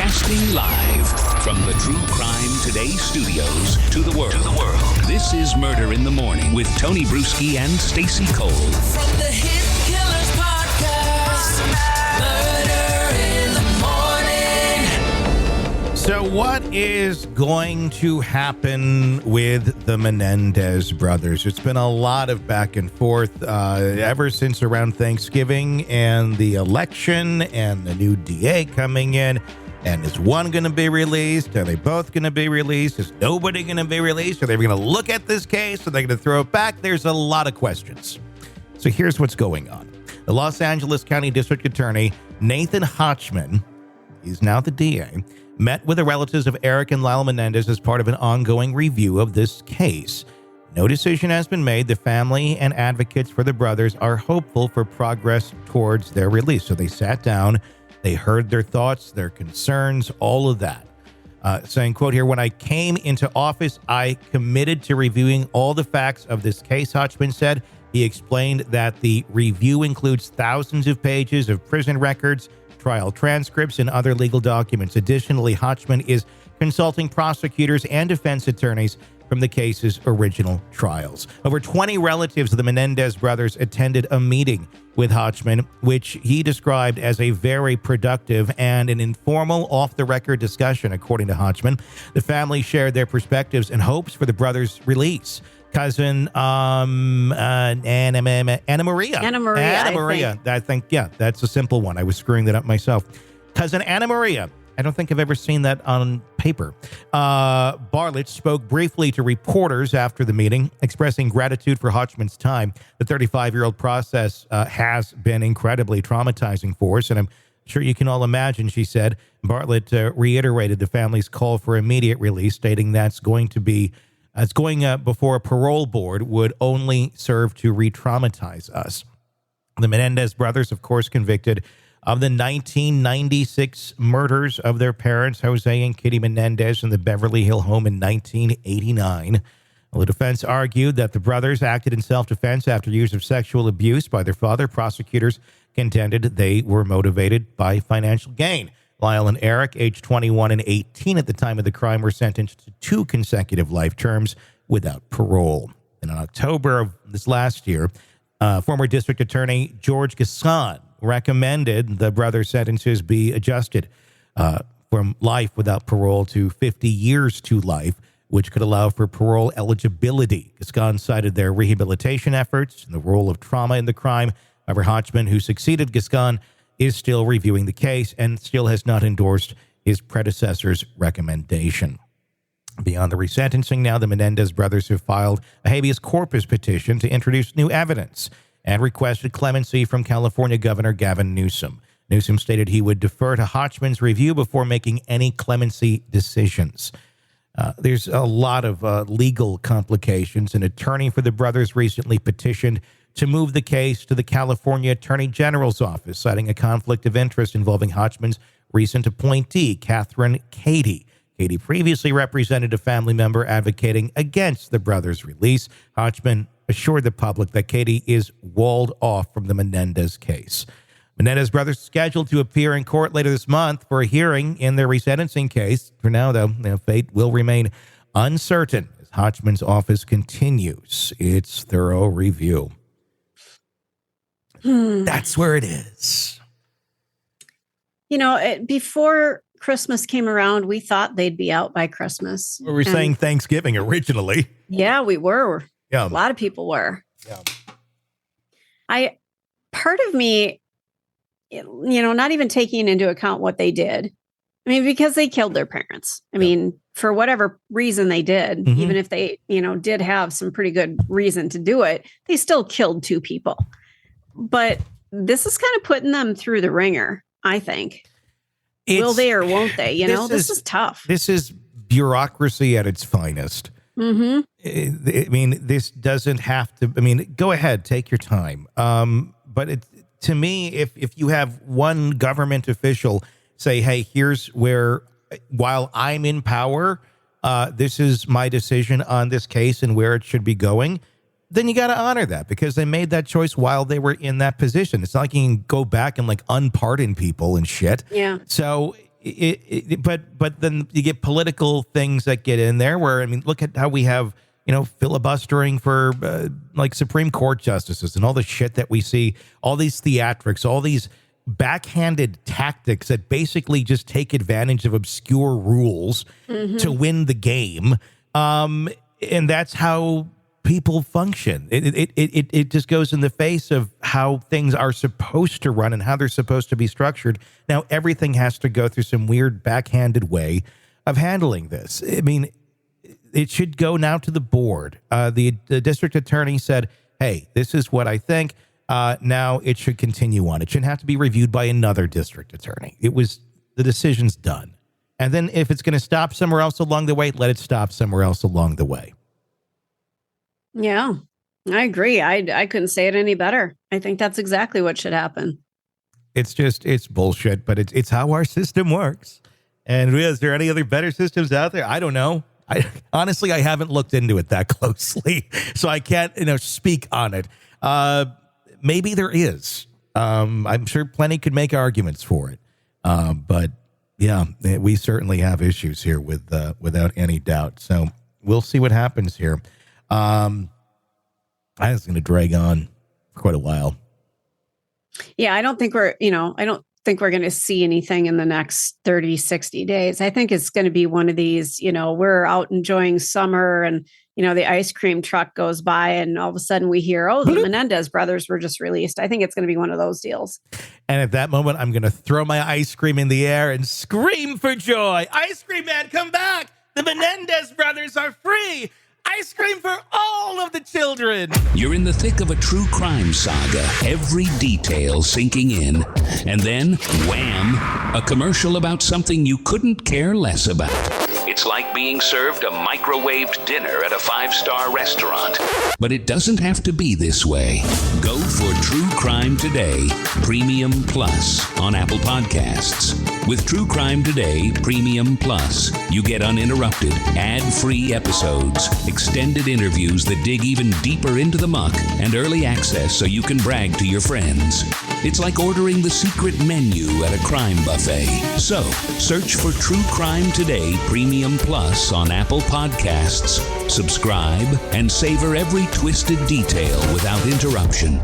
Broadcasting live from the True Crime Today studios to the world. This is Murder in the Morning with Tony Bruschi and Stacey Cole. From the Hit Killers Podcast, Murder in the Morning. So what is going to happen with the Menendez brothers? It's been a lot of back and forth ever since around Thanksgiving and the election and the new DA coming in. And is one going to be released? Are they both going to be released? Is nobody going to be released? Are they going to look at this case? Are they going to throw it back? There's a lot of questions. So here's what's going on. The Los Angeles County District Attorney, Nathan Hochman, he's now the DA, met with the relatives of Erik and Lyle Menendez as part of an ongoing review of this case. No decision has been made. The family and advocates for the brothers are hopeful for progress towards their release. So they sat down. They heard their thoughts, their concerns, all of that. Saying, quote here, "When I came into office, I committed to reviewing all the facts of this case," Hochman said. He explained that the review includes thousands of pages of prison records, trial transcripts, and other legal documents. Additionally, Hochman is consulting prosecutors and defense attorneys from the case's original trials. Over 20 relatives of the Menendez brothers attended a meeting with Hochman, which he described as a very productive and an informal, off-the-record discussion, according to Hochman. The family shared their perspectives and hopes for the brothers' release. Cousin Anna Maria. I think, yeah, that's a simple one. I was screwing that up myself. Cousin Anna Maria. I don't think I've ever seen that on paper. Bartlett spoke briefly to reporters after the meeting, expressing gratitude for Hochman's time. The 35-year-old process has been incredibly traumatizing for us, and I'm sure you can all imagine, she said. Bartlett reiterated the family's call for immediate release, stating that's going before a parole board would only serve to re-traumatize us. The Menendez brothers, of course, convicted of the 1996 murders of their parents, Jose and Kitty Menendez, in the Beverly Hill home in 1989. Well, the defense argued that the brothers acted in self-defense after years of sexual abuse by their father. Prosecutors contended they were motivated by financial gain. Lyle and Erik, aged 21 and 18 at the time of the crime, were sentenced to 2 consecutive life terms without parole. And in October of this last year, former District Attorney George Gascon recommended the brothers' sentences be adjusted from life without parole to 50 years to life, which could allow for parole eligibility. Gascon cited their rehabilitation efforts and the role of trauma in the crime. However, Hochman, who succeeded Gascon, is still reviewing the case and still has not endorsed his predecessor's recommendation. Beyond the resentencing now, the Menendez brothers have filed a habeas corpus petition to introduce new evidence and requested clemency from California Governor Gavin Newsom. Newsom stated he would defer to Hochman's review before making any clemency decisions. There's a lot of legal complications. An attorney for the brothers recently petitioned to move the case to the California Attorney General's office, citing a conflict of interest involving Hochman's recent appointee, Catherine Cady. Cady previously represented a family member advocating against the brothers' release. Hochman assured the public that Cady is walled off from the Menendez case. Menendez brothers scheduled to appear in court later this month for a hearing in their resentencing case. For now, though, their fate will remain uncertain as Hochman's office continues its thorough review. That's where it is. You know, before Christmas came around, we thought they'd be out by Christmas. We were saying Thanksgiving originally. Yeah, we were. Yeah. A lot of people were. Yeah. Part of me, not even taking into account what they did. I mean, because they killed their parents. I mean, for whatever reason they did, even if they, did have some pretty good reason to do it, they still killed 2 people. But this is kind of putting them through the ringer, I think. Will they or won't they? This is tough. This is bureaucracy at its finest. I mean, this doesn't have to. I mean, go ahead, take your time. But to me, if you have one government official say, "Hey, here's where, while I'm in power, this is my decision on this case and where it should be going," then you got to honor that because they made that choice while they were in that position. It's not like you can go back and unpardon people and shit. Yeah. So but then you get political things that get in there where, I mean, look at how we have, filibustering for like Supreme Court justices and all the shit that we see, all these theatrics, all these backhanded tactics that basically just take advantage of obscure rules to win the game. And that's how people function. It just goes in the face of how things are supposed to run and how they're supposed to be structured. Now, everything has to go through some weird backhanded way of handling this. I mean, it should go now to the board. The district attorney said, hey, this is what I think. Now it should continue on. It shouldn't have to be reviewed by another district attorney. The decision's done. And then if it's going to stop somewhere else along the way, let it stop somewhere else along the way. Yeah, I agree. I couldn't say it any better. I think that's exactly what should happen. It's bullshit, but it's how our system works. And is there any other better systems out there? I don't know. Honestly, I haven't looked into it that closely, so I can't, speak on it. Maybe there is. I'm sure plenty could make arguments for it. But yeah, we certainly have issues here without any doubt. So we'll see what happens here. I think it's going to drag on for quite a while. Yeah, I don't think we're going to see anything in the next 30, 60 days. I think it's going to be one of these, we're out enjoying summer and, the ice cream truck goes by and all of a sudden we hear, the Menendez brothers were just released. I think it's going to be one of those deals. And at that moment, I'm going to throw my ice cream in the air and scream for joy. Ice cream man, come back. The Menendez brothers are free. Ice cream for all of the children. You're in the thick of a true crime saga, every detail sinking in. And then, wham, a commercial about something you couldn't care less about. It's like being served a microwaved dinner at a 5-star restaurant. But it doesn't have to be this way. Go for True Crime Today, Premium Plus on Apple Podcasts. With True Crime Today Premium Plus, you get uninterrupted, ad-free episodes, extended interviews that dig even deeper into the muck, and early access so you can brag to your friends. It's like ordering the secret menu at a crime buffet. So, search for True Crime Today Premium Plus on Apple Podcasts, subscribe, and savor every twisted detail without interruption.